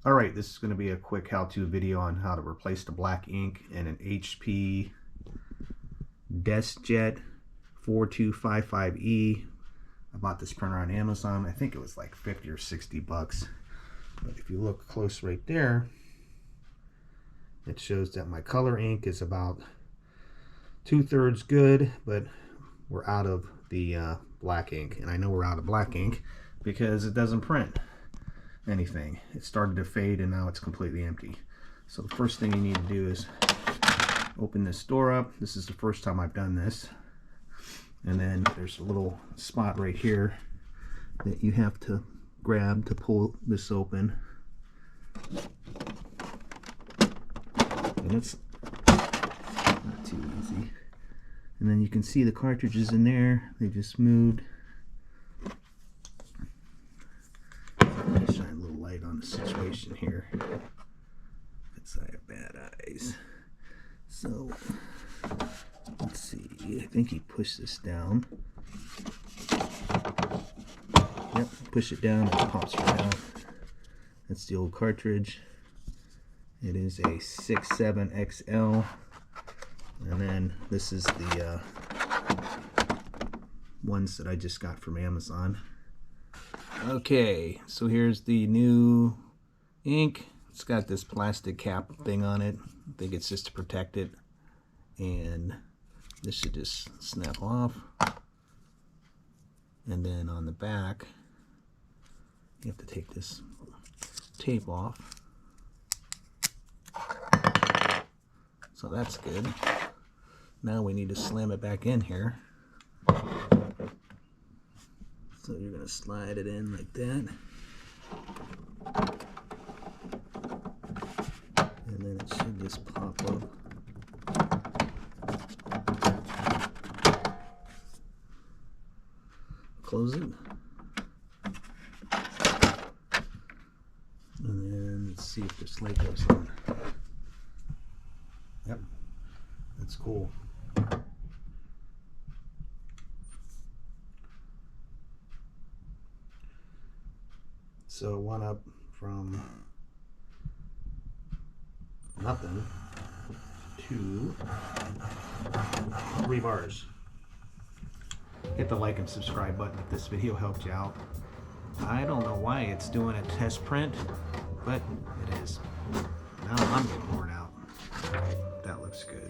Alright, this is going to be a quick how-to video on how to replace the black ink in an HP Deskjet 4255E. I bought this printer on Amazon. I think it was like 50 or 60 bucks. But if you look close right there, it shows that my color ink is about 2/3 good, but we're out of the black ink. And I know we're out of black ink because it doesn't print anything. It started to fade and now it's completely empty. So the first thing you need to do is open this door up. This is the first time I've done this. And then there's a little spot right here that you have to grab to pull this open. And it's not too easy. And then you can see the cartridges in there. They just moved. Shine a little light on the situation here. Because I have bad eyes. So let's see. I think he pushed this down. Yep, push it down and it pops right out. That's the old cartridge. It is a 67XL. And then this is the ones that I just got from Amazon. Okay, so here's the new ink. It's got this plastic cap thing on it. I think it's just to protect it. And this should just snap off. And then on the back, you have to take this tape off. So that's good. Now we need to slam it back in here. So you're going to slide it in like that. And then it should just pop up. Close it. And then let's see if this light goes on. Yep, that's cool. So it went up from nothing to 3 bars. Hit the like and subscribe button if this video helped you out. I don't know why it's doing a test print, but it is. Now I'm getting bored out. That looks good.